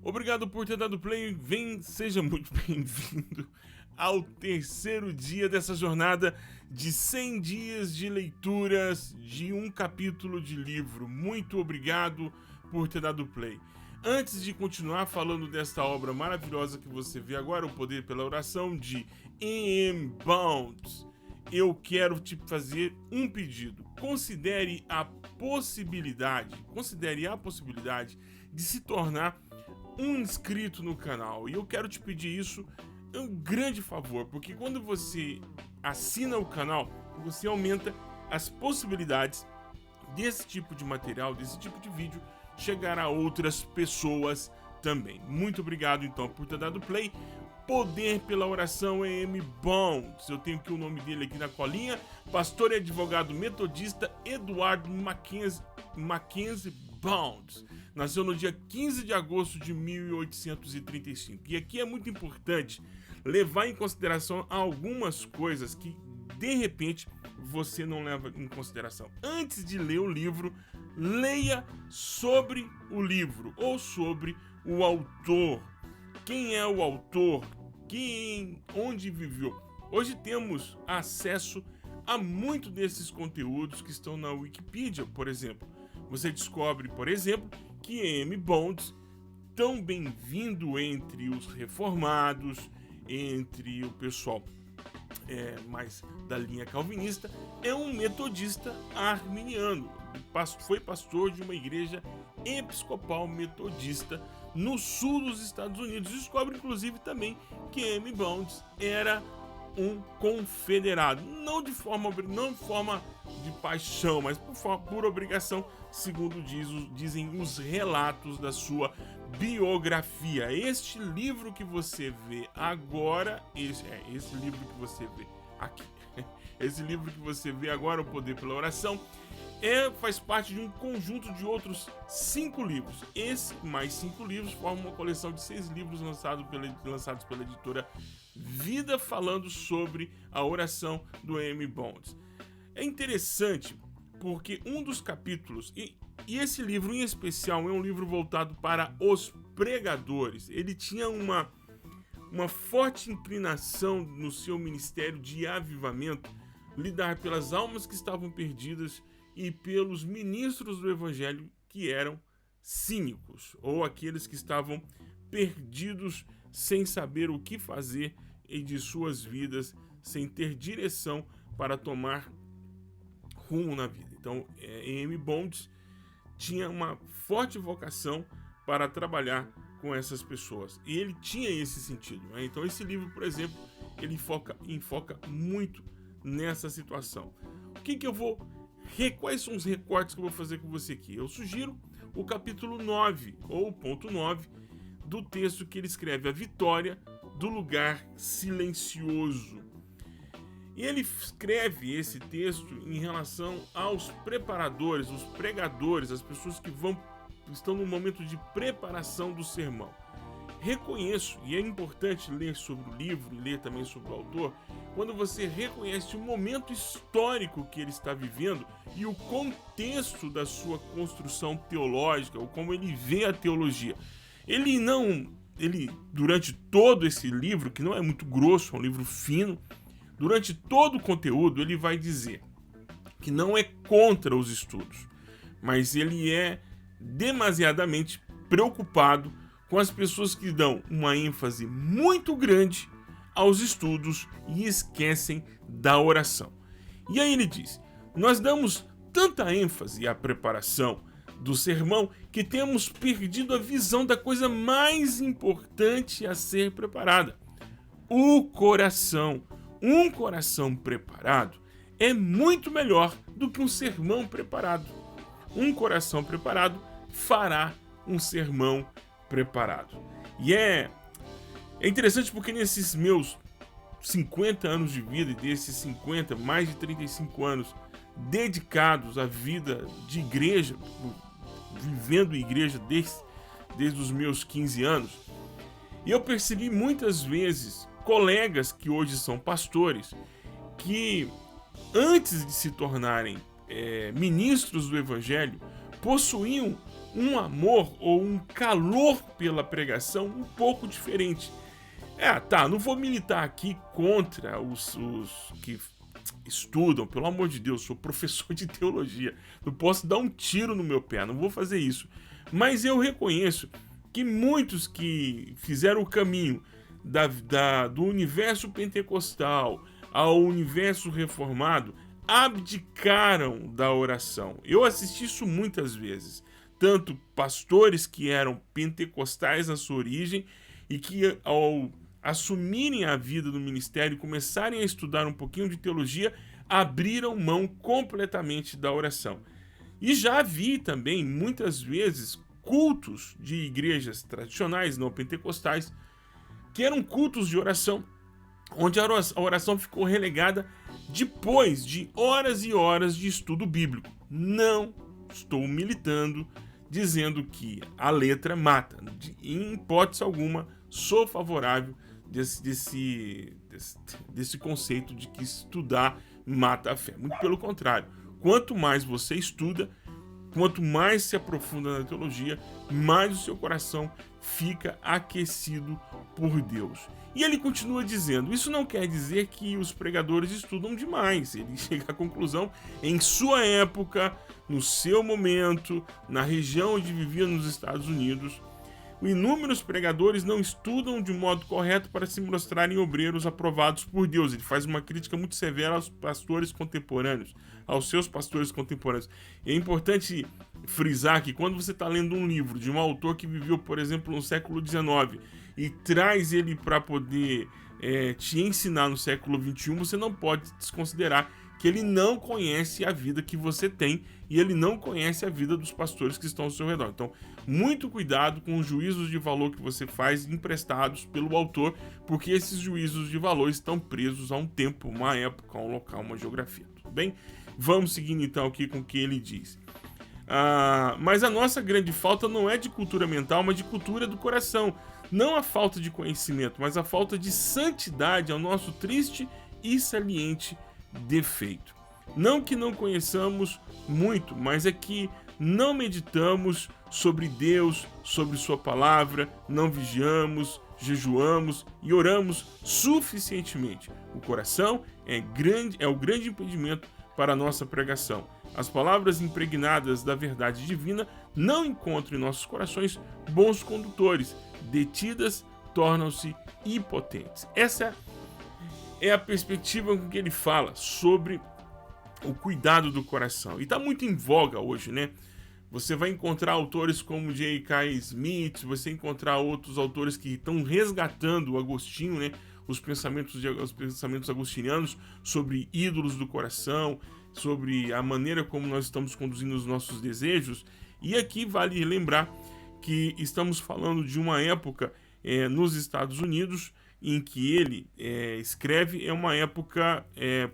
Obrigado por ter dado play. Seja muito bem-vindo ao terceiro dia dessa jornada de 100 dias de leituras de um capítulo de livro. Muito obrigado por ter dado play. Antes de continuar falando desta obra maravilhosa que você vê agora, O Poder pela Oração, de E.M. Bounds, eu quero te fazer um pedido. Considere a possibilidade de se tornar um inscrito no canal. E eu quero te pedir isso, é um grande favor, porque quando você assina o canal, você aumenta as possibilidades desse tipo de material, desse tipo de vídeo, chegar a outras pessoas também. Muito obrigado então por ter dado play. Poder pela Oração, E.M. Bounds. Eu tenho aqui o nome dele aqui na colinha. Pastor e advogado metodista Edward Mackenzie Bounds. Nasceu no dia 15 de agosto de 1835. E aqui é muito importante levar em consideração algumas coisas que, de repente, você não leva em consideração. Antes de ler o livro, leia sobre o livro ou sobre o autor. Quem é o autor? Onde viveu? Hoje temos acesso a muito desses conteúdos que estão na Wikipedia, por exemplo. Você descobre, por exemplo, que E.M. Bounds, tão bem-vindo entre os reformados, entre o pessoal mais da linha calvinista, é um metodista arminiano. Foi pastor de uma igreja episcopal metodista no sul dos Estados Unidos. Descobre, inclusive, também que E.M. Bounds era um confederado, não de forma de paixão, mas por obrigação, segundo dizem os relatos da sua biografia. Este livro que você vê agora, esse livro que você vê aqui, esse livro que você vê agora, O Poder pela Oração, faz parte de um conjunto de outros 5 livros. Esse mais 5 livros formam uma coleção de 6 livros lançados pela editora Vida, falando sobre a oração do E.M. Bounds. É interessante porque um dos capítulos, e esse livro em especial é um livro voltado para os pregadores. Ele tinha uma forte inclinação no seu ministério de avivamento, lidar pelas almas que estavam perdidas e pelos ministros do evangelho que eram cínicos, ou aqueles que estavam perdidos sem saber o que fazer e de suas vidas, sem ter direção para tomar rumo na vida. Então, E.M. Bounds tinha uma forte vocação para trabalhar com essas pessoas, e ele tinha esse sentido, né? Então esse livro, por exemplo, ele enfoca muito nessa situação. Quais são os recortes que eu vou fazer com você aqui? Eu sugiro o capítulo 9, ou ponto 9, do texto que ele escreve, A Vitória do Lugar Silencioso. E ele escreve esse texto em relação aos preparadores, os pregadores, as pessoas que estão no momento de preparação do sermão. Reconheço, e é importante ler sobre o livro e ler também sobre o autor, quando você reconhece o momento histórico que ele está vivendo e o contexto da sua construção teológica, ou como ele vê a teologia. Ele, durante todo esse livro, que não é muito grosso, é um livro fino, durante todo o conteúdo ele vai dizer que não é contra os estudos, mas ele é demasiadamente preocupado com as pessoas que dão uma ênfase muito grande aos estudos e esquecem da oração. E aí ele diz: nós damos tanta ênfase à preparação do sermão que temos perdido a visão da coisa mais importante a ser preparada: o coração. Um coração preparado é muito melhor do que um sermão preparado. Um coração preparado fará um sermão preparado. E é interessante porque nesses meus 50 anos de vida, e desses 50, mais de 35 anos dedicados à vida de igreja, vivendo igreja desde os meus 15 anos, e eu percebi muitas vezes colegas que hoje são pastores, que antes de se tornarem ministros do evangelho, possuíam um amor ou um calor pela pregação um pouco diferente. Não vou militar aqui contra os que estudam, pelo amor de Deus, sou professor de teologia, não posso dar um tiro no meu pé, não vou fazer isso. Mas eu reconheço que muitos que fizeram o caminho do universo pentecostal ao universo reformado abdicaram da oração. Eu assisti isso muitas vezes. Tanto pastores que eram pentecostais na sua origem e que, ao assumirem a vida do ministério e começarem a estudar um pouquinho de teologia, abriram mão completamente da oração. E já vi também, muitas vezes, cultos de igrejas tradicionais, não pentecostais, que eram cultos de oração, onde a oração ficou relegada depois de horas e horas de estudo bíblico. Não estou militando, dizendo que a letra mata. Em hipótese alguma, sou favorável desse conceito de que estudar mata a fé. Muito pelo contrário. Quanto mais você estuda, quanto mais se aprofunda na teologia, mais o seu coração fica aquecido por Deus. E ele continua dizendo, isso não quer dizer que os pregadores estudam demais. Ele chega à conclusão, em sua época, no seu momento, na região onde vivia nos Estados Unidos, inúmeros pregadores não estudam de modo correto para se mostrarem obreiros aprovados por Deus. Ele faz uma crítica muito severa aos pastores contemporâneos, aos seus pastores contemporâneos. E é importante frisar que quando você está lendo um livro de um autor que viveu, por exemplo, no século XIX e traz ele para poder te ensinar no século XXI, você não pode desconsiderar que ele não conhece a vida que você tem e ele não conhece a vida dos pastores que estão ao seu redor. Então, muito cuidado com os juízos de valor que você faz emprestados pelo autor, porque esses juízos de valor estão presos a um tempo, uma época, um local, uma geografia. Tudo bem? Vamos seguindo então aqui com o que ele diz. Mas a nossa grande falta não é de cultura mental, mas de cultura do coração. Não a falta de conhecimento, mas a falta de santidade é o nosso triste e saliente defeito. Não que não conheçamos muito, mas é que não meditamos sobre Deus, sobre sua palavra, não vigiamos, jejuamos e oramos suficientemente. O coração é o grande impedimento para a nossa pregação. As palavras impregnadas da verdade divina não encontram em nossos corações bons condutores. Detidas, tornam-se impotentes. Essa é a perspectiva com que ele fala sobre o cuidado do coração. E está muito em voga hoje, né? Você vai encontrar autores como J.K. Smith, você vai encontrar outros autores que estão resgatando o Agostinho, né? Os pensamentos agostinianos sobre ídolos do coração, sobre a maneira como nós estamos conduzindo os nossos desejos. E aqui vale lembrar que estamos falando de uma época nos Estados Unidos em que ele escreve, é uma época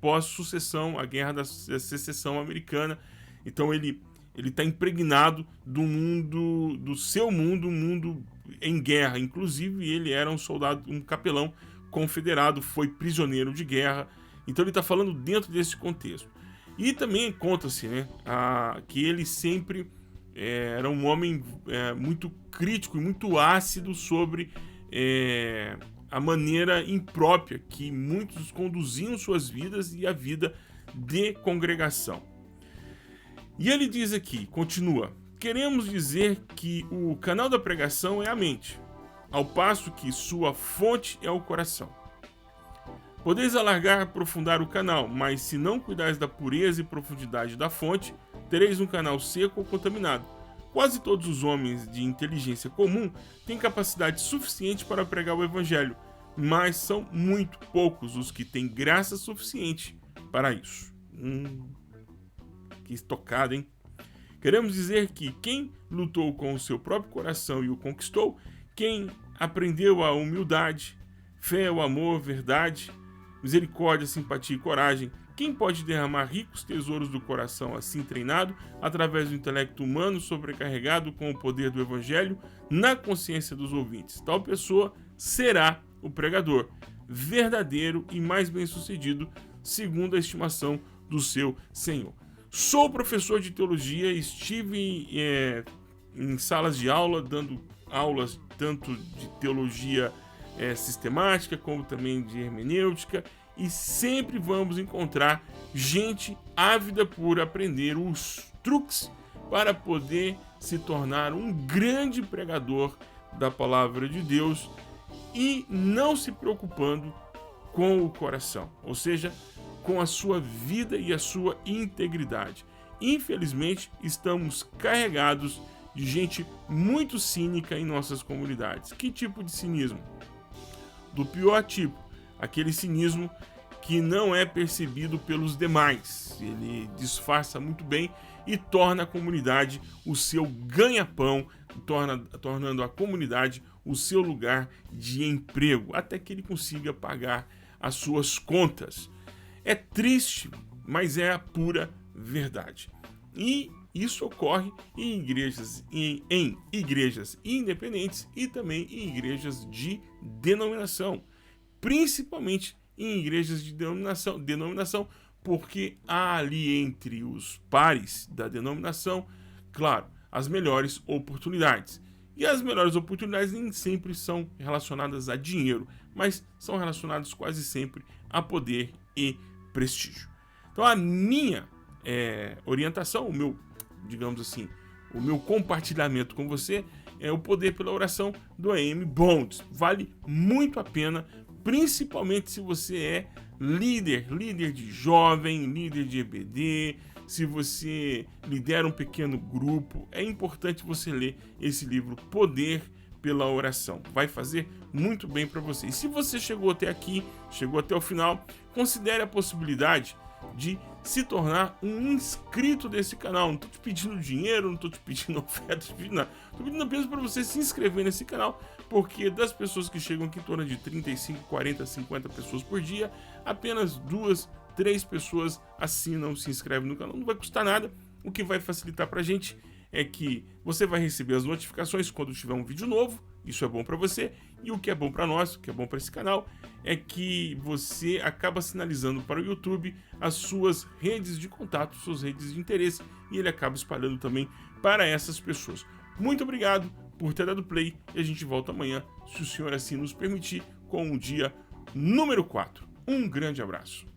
pós-sucessão, a Guerra da Secessão Americana. Então ele está impregnado do mundo, do seu mundo, um mundo em guerra. Inclusive ele era um soldado, um capelão confederado, foi prisioneiro de guerra. Então ele está falando dentro desse contexto. E também conta-se, né, que ele sempre era um homem muito crítico e muito ácido sobre a maneira imprópria que muitos conduziam suas vidas e a vida de congregação. E ele diz aqui, continua: queremos dizer que o canal da pregação é a mente, ao passo que sua fonte é o coração. Podeis alargar e aprofundar o canal, mas se não cuidares da pureza e profundidade da fonte, tereis um canal seco ou contaminado. Quase todos os homens de inteligência comum têm capacidade suficiente para pregar o evangelho, mas são muito poucos os que têm graça suficiente para isso. Que estocada, hein? Queremos dizer que quem lutou com o seu próprio coração e o conquistou, quem aprendeu a humildade, fé, o amor, verdade, misericórdia, simpatia e coragem, quem pode derramar ricos tesouros do coração assim treinado, através do intelecto humano sobrecarregado com o poder do evangelho, na consciência dos ouvintes? Tal pessoa será o pregador, verdadeiro e mais bem-sucedido, segundo a estimação do seu Senhor. Sou professor de teologia, estive em salas de aula, dando aulas tanto de teologia sistemática, como também de hermenêutica, e sempre vamos encontrar gente ávida por aprender os truques para poder se tornar um grande pregador da palavra de Deus e não se preocupando com o coração, ou seja, com a sua vida e a sua integridade. Infelizmente, estamos carregados de gente muito cínica em nossas comunidades. Que tipo de cinismo? Do pior tipo, aquele cinismo que não é percebido pelos demais. Ele disfarça muito bem e torna a comunidade o seu ganha-pão, tornando a comunidade o seu lugar de emprego, até que ele consiga pagar as suas contas. É triste, mas é a pura verdade. E isso ocorre em igrejas independentes e também em igrejas de denominação, principalmente em igrejas de denominação, porque há ali entre os pares da denominação, claro, as melhores oportunidades. E as melhores oportunidades nem sempre são relacionadas a dinheiro, mas são relacionadas quase sempre a poder e prestígio. Então a minha orientação, o meu, digamos assim, o meu compartilhamento com você é o Poder pela Oração do A.M. Bonds. Vale muito a pena, principalmente se você é líder de jovem, líder de EBD, se você lidera um pequeno grupo. É importante você ler esse livro, Poder pela Oração. Vai fazer muito bem para você. E se você chegou até aqui, chegou até o final, considere a possibilidade de se tornar um inscrito desse canal. Não estou te pedindo dinheiro, não estou te pedindo oferta, não estou te pedindo nada. Estou pedindo apenas para você se inscrever nesse canal, porque das pessoas que chegam aqui em torno de 35, 40, 50 pessoas por dia, apenas 2, 3 pessoas assinam, se inscrevem no canal. Não vai custar nada. O que vai facilitar para a gente é que você vai receber as notificações quando tiver um vídeo novo. Isso é bom para você. E o que é bom para nós, o que é bom para esse canal, é que você acaba sinalizando para o YouTube as suas redes de contato, suas redes de interesse, e ele acaba espalhando também para essas pessoas. Muito obrigado por ter dado play, e a gente volta amanhã, se o senhor assim nos permitir, com o dia número 4. Um grande abraço.